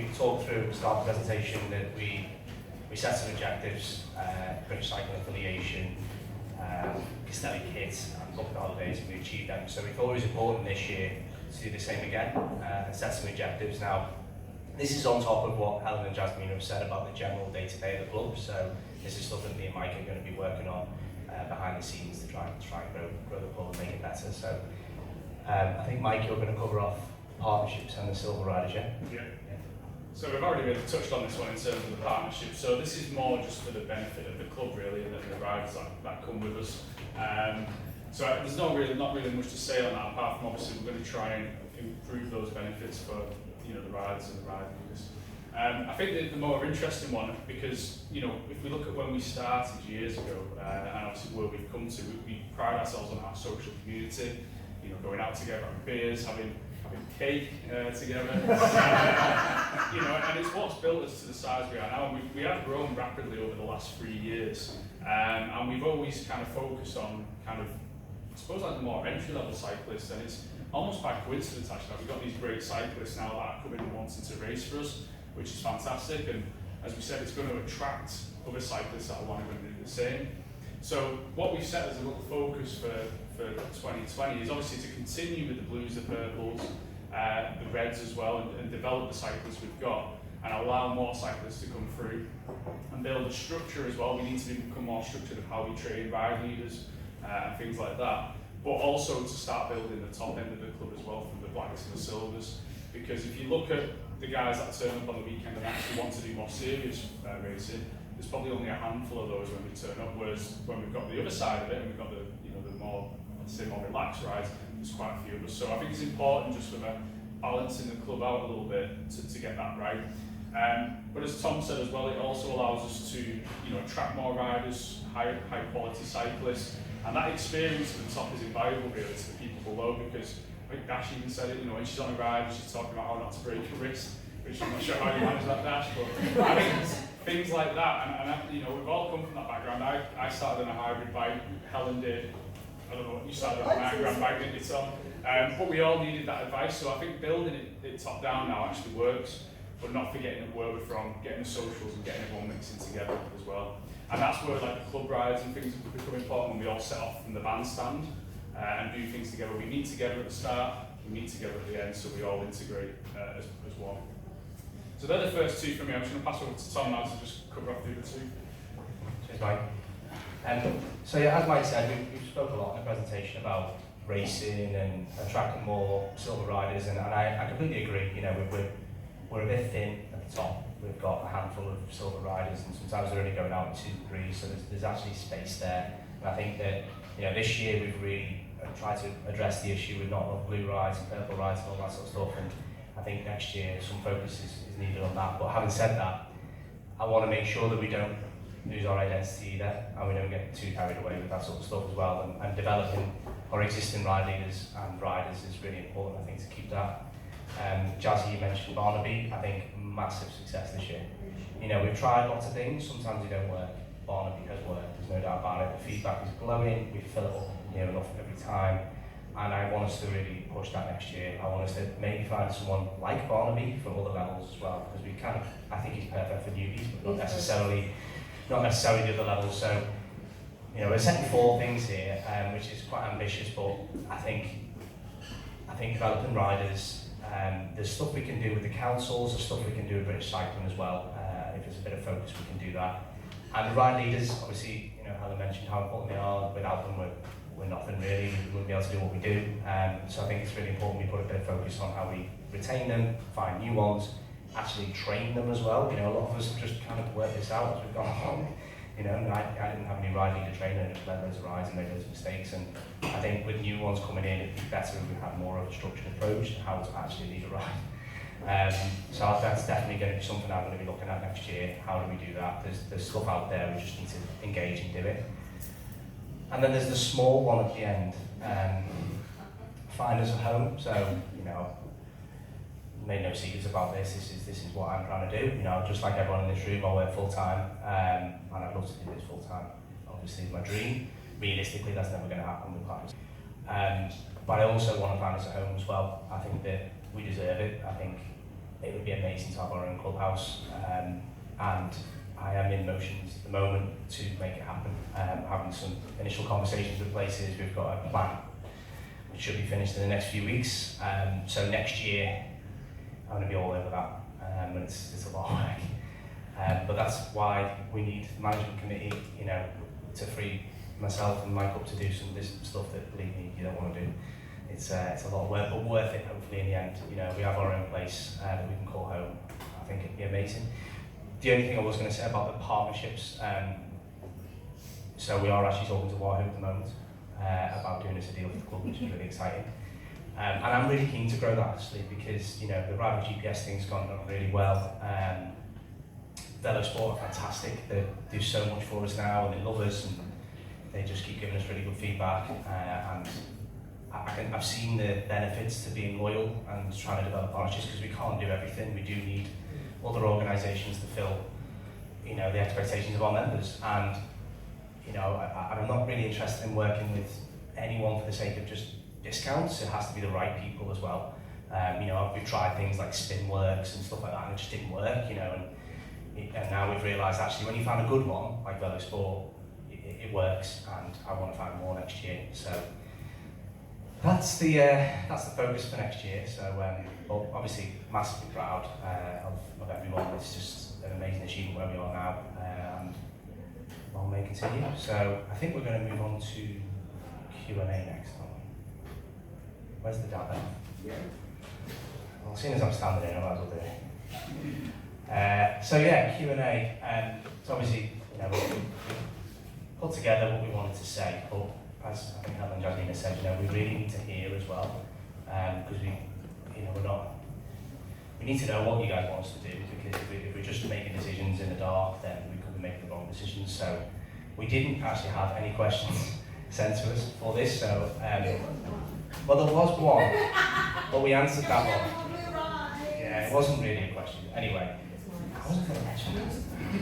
we talked through at the start of the presentation that we set some objectives, British Cycling Affiliation, Castelli Kit and Book the Holidays, and we achieved them. So we thought it was important this year to do the same again and set some objectives. Now, this is on top of what Helen and Jasmine have said about the general day-to-day of the club, so this is stuff that me and Mike are going to be working on behind the scenes to try and grow the club and make it better. So I think, Mike, you're going to cover off partnerships and the Silver Riders, yeah? Yeah. So we've already really touched on this one in terms of the partnership. So this is more just for the benefit of the club really, and the riders that come with us. So there's not really much to say on that, apart from obviously we're going to try and improve those benefits for the riders and the ride leaders. I think the more interesting one, because if we look at when we started years ago, and obviously where we've come to, we pride ourselves on our social community. Going out together, having beers, having cake together, and it's what's built us to the size we are now. And we have grown rapidly over the last 3 years, and we've always kind of focused on I suppose like the more entry-level cyclists, and it's almost by coincidence actually that we've got these great cyclists now that are coming and wanting to race for us, which is fantastic. And as we said, it's going to attract other cyclists that are wanting to do the same. So what we've set as a little focus for 2020 is obviously to continue with the blues, the purples, the reds as well, and develop the cyclists we've got and allow more cyclists to come through and build a structure as well. We need to become more structured of how we train ride leaders and things like that, but also to start building the top end of the club as well, from the blacks and the silvers, because if you look at the guys that turn up on the weekend and actually want to do more serious racing, there's probably only a handful of those when we turn up, whereas when we've got the other side of it and we've got the the more, let's say, more relaxed rides, there's quite a few of us. So I think it's important just from balancing the club out a little bit to get that right. But as Tom said as well, it also allows us to attract more riders, high quality cyclists, and that experience at the top is invaluable really to the people below, because I think Dash even said it, when she's on a ride she's talking about how not to break her wrist, which I'm not sure how you manage that, Dash, but I think things like that, and we've all come from that background. I started on a hybrid bike, Helen did, I don't know what you started on a hybrid bike, didn't you, Tom? But we all needed that advice, so I think building it top down now actually works, but not forgetting where we're from, getting the socials and getting everyone mixing together as well. And that's where like the club rides and things become important, when we all set off from the bandstand and do things together. We meet together at the start, we meet together at the end, so we all integrate as one. So they're the first two for me. I'm just going to pass over to Tom now to just cover off the other two. Cheers, Mike. So yeah, as Mike said, we spoke a lot in the presentation about racing and attracting more silver riders, and I completely agree. We're a bit thin at the top. We've got a handful of silver riders, and sometimes they're only going out 2 or 3, so there's actually space there. And I think that this year we've really tried to address the issue with not enough blue rides and purple rides and all that sort of stuff. And I think next year some focus is needed on that. But having said that, I want to make sure that we don't lose our identity either, and we don't get too carried away with that sort of stuff as well. And developing our existing ride leaders and riders is really important, I think, to keep that. Jazzy, you mentioned Barnaby. I think massive success this year. We've tried lots of things, sometimes they don't work. Barnaby has worked, there's no doubt about it. The feedback is glowing, we fill it up enough every time. And I want us to really push that next year. I want us to maybe find someone like Barnaby for other levels as well, because I think he's perfect for newbies, but not necessarily the other levels. So, we're setting 4 things here, which is quite ambitious, but I think developing riders, there's stuff we can do with the councils, there's stuff we can do with British Cycling as well. If there's a bit of focus, we can do that. And the ride leaders, obviously, Helen mentioned how important they are. Without them, we're nothing really. We wouldn't be able to do what we do. So I think it's really important we put a bit of focus on how we retain them, find new ones, actually train them as well. A lot of us have just kind of worked this out as we've gone along. I didn't have any ride leader trainer, and just led loads of rides and made loads of mistakes. And I think with new ones coming in, it'd be better if we had more of a structured approach to how to actually lead a ride. So that's definitely going to be something I'm going to be looking at next year. How do we do that? There's stuff out there, we just need to engage and do it. And then there's the small one at the end. Find us a home. So, made no secrets about this. This is what I'm trying to do. Just like everyone in this room, I work full time, and I'd love to do this full time. Obviously, it's my dream. Realistically, that's never going to happen with clients. But I also want to find us a home as well. I think that we deserve it. I think it would be amazing to have our own clubhouse, and I am in motions at the moment to make it happen. Having some initial conversations with places. We've got a plan which should be finished in the next few weeks. So next year, I'm going to be all over that, and it's a lot of work. But that's why we need the management committee, you know, to free myself and Mike up to do some of this stuff that, believe me, you don't want to do. It's a lot of work, but worth it, hopefully, in the end. You know, we have our own place that we can call home. I think it'd be amazing. The only thing I was going to say about the partnerships, so we are actually talking to Wahoo at the moment about doing a deal with the club, which is really exciting. And I'm really keen to grow that, actually, because, you know, the Rival GPS thing's gone really well. Velo Sport are fantastic. They do so much for us now, and they love us, and they just keep giving us really good feedback. And I've seen the benefits to being loyal and trying to develop partnerships, because we can't do everything. We do need other organisations to fill, you know, the expectations of our members. And, you know, I'm not really interested in working with anyone for the sake of just discounts. It has to be the right people as well. You know, we've tried things like Spinworks and stuff like that, and it just didn't work, you know. And now we've realised, actually, when you find a good one, like Velo Sport, it works, and I want to find more next year. So that's the focus for next year. So, but obviously, massively proud of everyone. It's just an amazing achievement where we are now, and long may continue. So I think we're going to move on to Q&A next. Where's the dad then? Yeah. Well, seeing as I'm standing in, I might as well do it. So yeah, Q&A. So obviously, you know, we put together what we wanted to say, but as I think Helen and Jasmine said, you know, we really need to hear as well, because you know, we need to know what you guys want us to do, because if we're just making decisions in the dark, then we could be making the wrong decisions. So we didn't actually have any questions sent to us for this. So well, there was one, but we answered that one. Yeah, it wasn't really a question. Anyway, I wasn't going to mention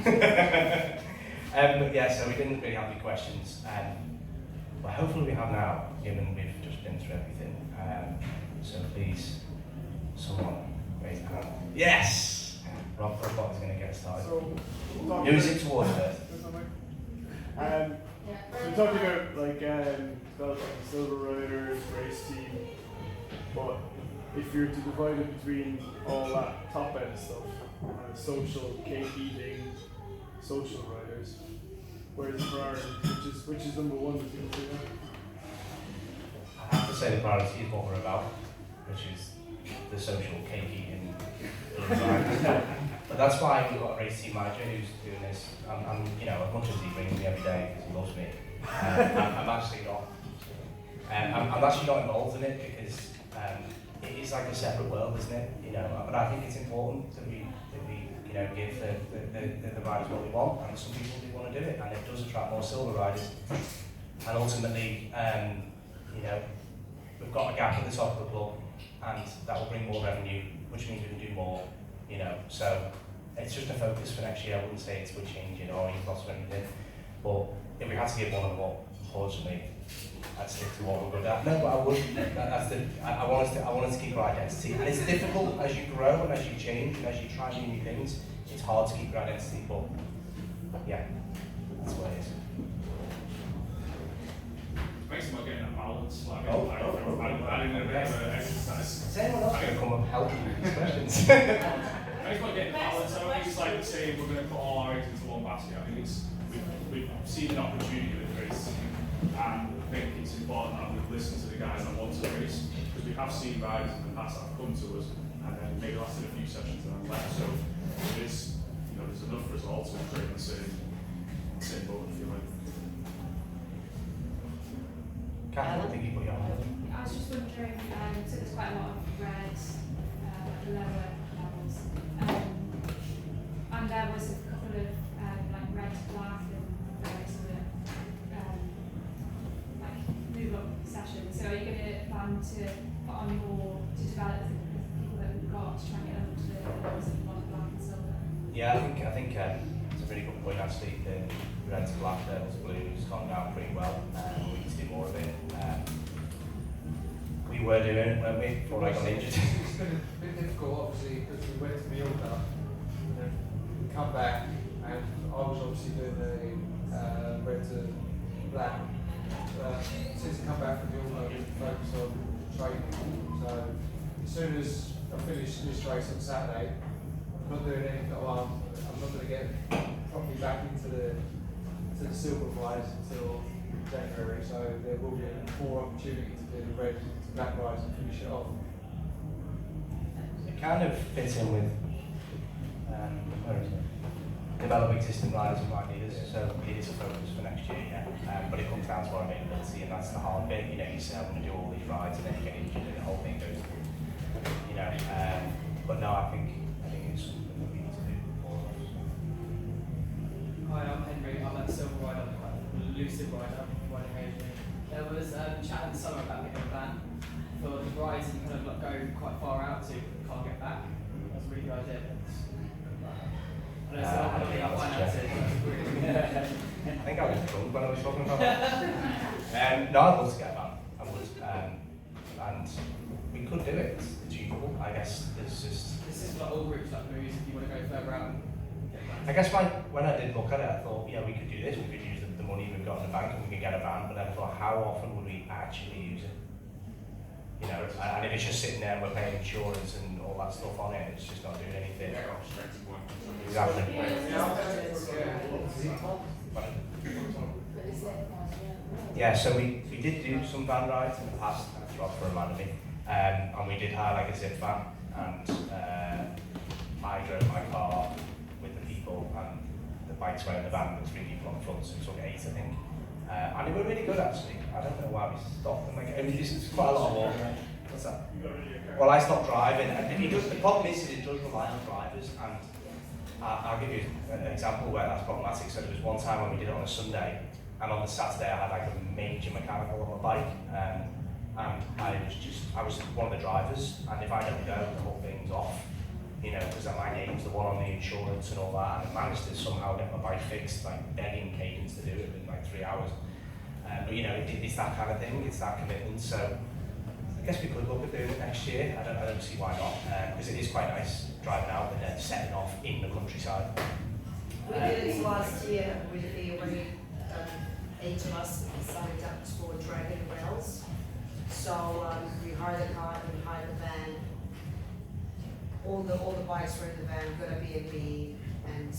that. But yeah, so we didn't really have any questions. But hopefully we have now, given we've just been through everything. So please, someone raise a hand. Yes! Rob Robot is going to get started. So, who is it towards first? We're talking about like developing Silver Riders, race team, but if you're to divide it between all that top end stuff, social, cake eating, social riders, where's the priority? Which is number one between the two? I have to say the priority is what we're about, which is the social cake eating. But that's why we've got a race team manager who's doing this. I'm you know, as much as he brings me every day because he loves me, I'm actually not. I'm actually not involved in it because it is like a separate world, isn't it? You know, but I think it's important that we you know, give the riders what we want, and some people do want to do it, and it does attract more silver riders. And ultimately, you know, we've got a gap at the top of the club, and that will bring more revenue, which means we can do more. You know, so it's just a focus for next year. I wouldn't say we're changing or lost or anything, but if we had to give one of them up, unfortunately, I'd stick to what we're good at. No, but I would. I want us to keep our identity, and it's difficult as you grow and as you change and as you try new things. It's hard to keep your identity, but yeah, that's what it is. Makes about getting a balance, like adding a bit of an exercise. Is anyone else going to come up and help you with these questions? Makes about getting a balance. I don't think it's like saying we're going to put all our eggs into one basket. I think we've seen an opportunity with race, and I think it's important that we listen to the guys that want to race, because we have seen riders in the past that have come to us and then maybe lasted a few sessions and then left. So there's, you know, there's enough results of creating the same boat, if you like. Catherine, I think you put your hand up. I was just wondering, so there's quite a lot of red at the lower levels, and there was a couple of like red, black, and various other like move up sessions. So are you going to plan to put on more to develop the people that we've got to try and get them to the levels of black and silver? Yeah, I think it's a really good point actually. The red to black, red to blue has gone down pretty well. We need to do more of it. we were doing, weren't we, before I got injured. It's been a bit difficult, obviously, because we went to Mallorca, and then we come back, and I was obviously doing the red to black. Since I come back from Mallorca, we focus on training. So as soon as I finish this race on Saturday, I'm not doing anything at home. I'm not going to get properly back into the silver rides until January, so there will be more opportunity to do the red to black rides and finish it off. It kind of fits in with where is it? Develop existing riders and ride leaders, so it is a focus for next year, yeah. But it comes down to our availability, and that's the hard bit. You know, you say I'm going to do all these rides, and then you get injured, and the whole thing goes through. You know, but no, I think it's something that we need to do all of us. Hi, I'm Henry. I'm a silver rider, lucid rider, riding occasionally. There was chat in the summer about getting a van for the rides and kind of like go quite far out so you can't get back. That's a really good idea. I know it's not going to be our finances. I think I was drunk when I was talking about it. No, I'd love to get a van. I would. And we could do it. It's achievable. I guess there's just... This is like all groups like movies if you want to go further out and get back. I guess when I did look at it, I thought, yeah, we could do this. We could use the money we've got in the bank and we could get a van. But then I thought, how often would we actually use it? You know, and if it's just sitting there and we're paying insurance and all that stuff on it, it's just not doing anything. Exactly. Yeah, so we did do some van rides in the past, Rob for reminding me, and we did hire like a zip van, and I drove my car with the people, and the bikes were in the van with 3 people on the front, so we took 8, I think. And they were really good actually. I don't know why we stopped them. Like, I mean, it's quite a lot of water. What's that? Well, I stopped driving, and the problem is that it does rely on drivers, and I'll give you an example where that's problematic. So there was one time when we did it on a Sunday, and on the Saturday I had like a major mechanical on my bike, and I was one of the drivers, and if I don't go, the whole thing's off, you know, because my name's the one on the insurance and all that, and I managed to somehow get my bike fixed, like begging Cadence to do it in like 3 hours. But you know, it's that kind of thing, it's that commitment. So I guess we could look at doing it next year. I don't see why not, because it is quite nice driving out and then setting off in the countryside. We did it last year with the already 8 of us signed up for Dragon Wells. So we hired a car, we hired a van. All the bikes were in the van, got a B&B, and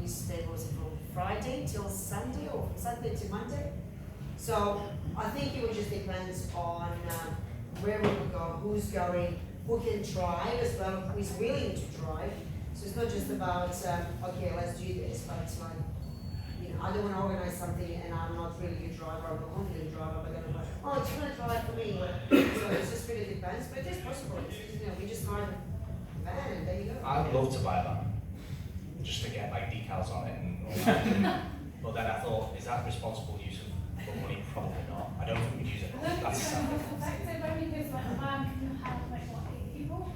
we stayed, was it from Friday till Sunday or from Sunday to Monday? So I think it would just depends on where we will go, who's going, who can drive as well, who is willing to drive. So it's not just about, okay, let's do this, but it's like, you know, I don't want to organize something and I'm not really a driver, I'm a confident driver, but then I'm like, oh, it's going to drive for me. So it just really depends, but it's possible. It's, you know, we just hired a van and there you go. I'd love to buy a van, just to get like decals on it and all that. But then I thought, is that responsible use of money? Probably not. I don't think we'd use it. That's effective only because like a van can have like what, 8 people,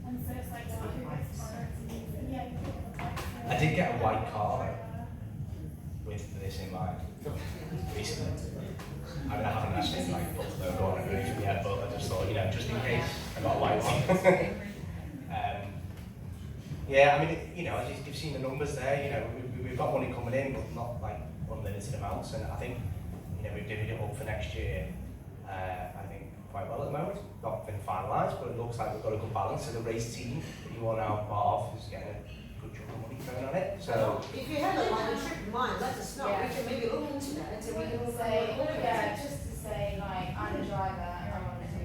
and so it's like one who gets started to use it. Yeah, you can get the bike. I did get a white car with this in mind recently. I mean, I haven't actually like put the logo on it yet, but I just thought, you know, just in case I got a white one. Yeah, I mean, you know, as you've seen the numbers there, you know, we've got money coming in, but not like unlimited amounts, and I think, you know, we've divvied it up for next year, I think, quite well at the moment. Not been finalised, but it looks like we've got a good balance. So the race team that you are now part of is getting a good chunk of money going on it. So if you have a trip in mind, let us know. Yeah. We can maybe look into that and we can Say, yeah, just to say, like, I'm a driver and I want to do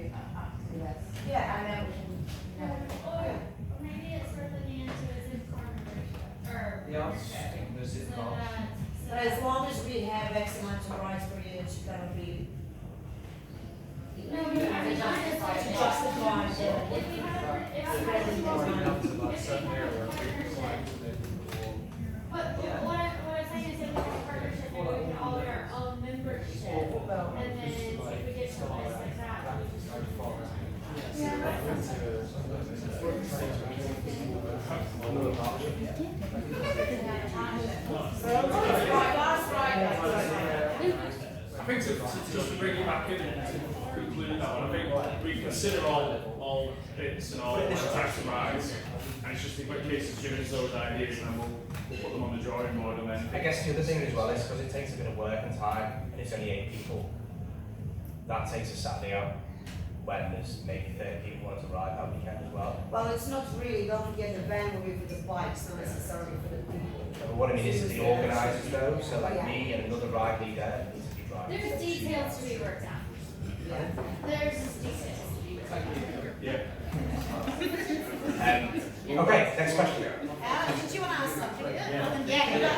this. Yeah. And then we can, you know. Or maybe it's worth looking into a zip car membership, or Yeah, I was just thinking the zip cars. But as long as we have X amount of rides per year, it's gonna be. No, we have to justify it. Justify it. If we have, Like certain area, but what I'm saying is if we have a partnership, maybe we can all do our own membership, and then if we get to a list like that, we just. I think just to bring it back in, conclude that one. I think we consider all bits and all types of rides, and it's just a case of giving us those ideas, and then we'll put them on the drawing board, and then. I guess the other thing as well is because it takes a bit of work and time, and it's only 8 people, that takes a Saturday out when there's maybe 30 people want to ride that weekend as well. Well, it's not really, don't forget the van will be for the bikes, not necessarily for the people. But what I mean is the organisers though, so like me and another ride leader needs to be driving. There's details to be worked out. Yeah. There's details to be worked out. Yeah. Okay, next question. Alan, did you want to ask something? Yeah, you got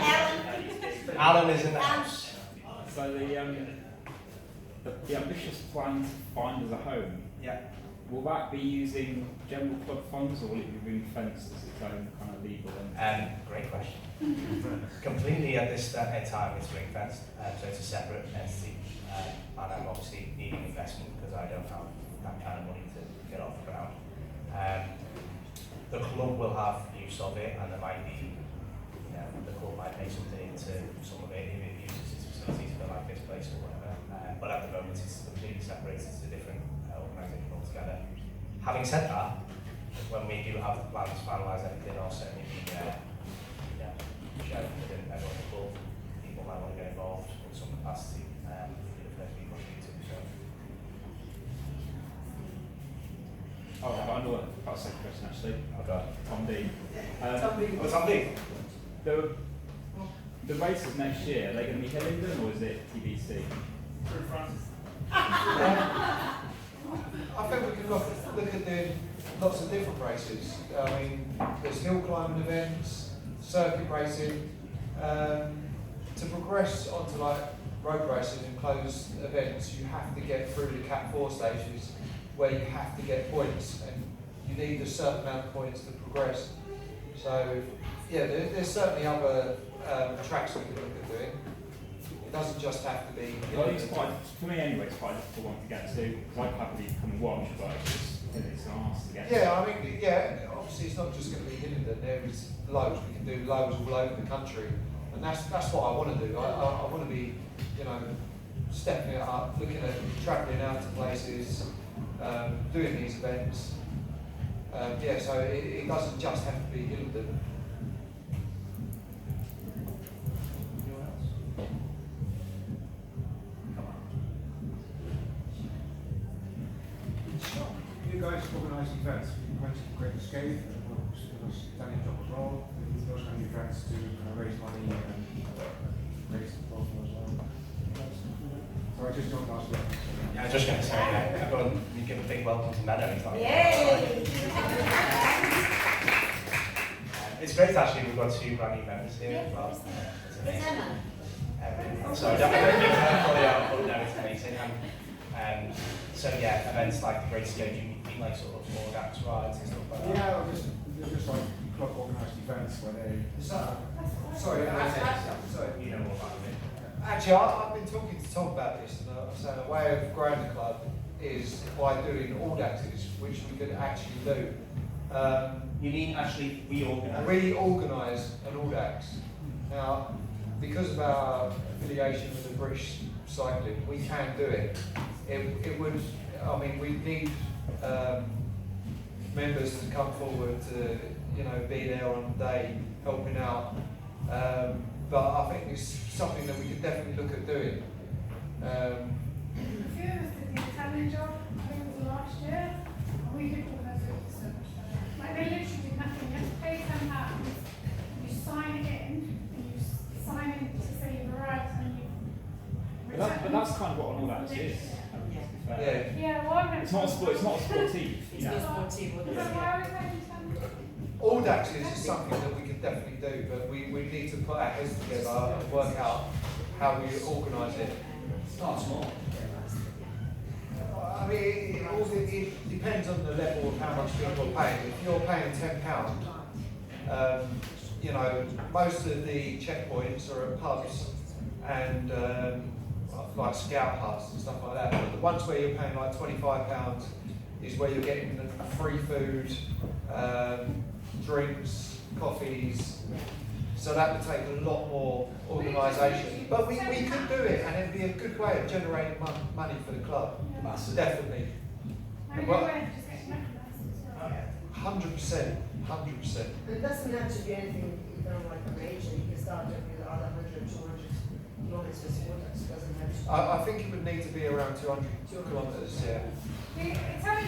Alan. Alan is in the house. So the ambitious plan to find us a home, Yeah. will that be using general club funds or will it be ring fenced as its own kind of legal entity? Great question. Completely at this time it's ring fenced, so it's a separate entity, and I'm obviously needing investment because I don't have that kind of money to get off the ground. The club will have use of it, and there might be, the club might pay something into some of it if it uses its facilities for like this place or whatever. But at the moment it's completely separated, it's a different organisation altogether. Having said that, when we do have the plans finalised, everything, I'll certainly be sharing with everyone in the club. People might want to get involved in some capacity, if there's people who need to. So. Oh, I know about a second question actually. Okay. Tom D. What's Tom D? The races next year, are they going to be Hillingdon or is it TBC? I think we can look at doing lots of different races. I mean, there's hill climbing events, circuit racing. To progress onto like road racing and closed events, you have to get through the Cat 4 stages where you have to get points, and you need a certain amount of points to progress. So, yeah, there's certainly other tracks we can look at doing. It doesn't just have to be. Well, it's quite, for me anyway, it's quite a difficult one to get to because I'd happily come and watch, but it's an arse to get to. Yeah, I mean, obviously it's not just going to be Hillingdon, there is loads, we can do loads all over the country, and that's what I want to do. I want to be, stepping it up, looking at travelling out to places, doing these events. So it doesn't just have to be Hillingdon. You guys organise events, Great Escape, Danny Job as well, those kind of events to raise money and raise the profile as well. So I just don't ask that. Yeah, I was just going to say, everyone, you give a big welcome to Meadow. Yay! It's great actually, we've got 2 brand new members here as well. Where's Emma? So I don't know if you know, it's amazing. So yeah, events like the Great Escape, you mean like sort of more gaps rides and stuff like that? Yeah, just like club organised events where they. Sorry, You know more about it. actually, I've been talking to Tom about this, and I'm saying a way of growing the club is by doing all activities, which we could actually do. You mean actually reorganise? Reorganise an Audax. Now, because of our affiliation with the British Cycling, we can do it. It would, we need members to come forward to, be there on the day, helping out. But I think it's something that we could definitely look at doing. A few of us did the Italian job, I think it was last year, and we could organise it so much better. Like, they literally do nothing, you have to pay £10, you sign it in, and you sign in to say you've arrived, and you But that's kind of what an Audax is. Yeah. Yeah, well, I'm It's not a sport. It's not a sportive. It's not sportive, what is So it? why are we paying £10? Audaxes is something that we could definitely do, but we need to put our heads together and work out how we organise it. Start small. It depends on the level of how much people are paying. If you're paying £10, most of the checkpoints are at pubs and like scout huts and stuff like that. But the ones where you're paying like £25 is where you're getting the free food, drinks, coffees, So that would take a lot more organisation. But we could do it, and it'd be a good way of generating money for the club. Definitely. And Well, a way of just getting recognised as well. 100%, 100%. It doesn't have to be anything, you know, like a major, you can start doing the other 100, 200 kilometers for supporters, it doesn't have to. I think it would need to be around 200 kilometres, yeah. It's only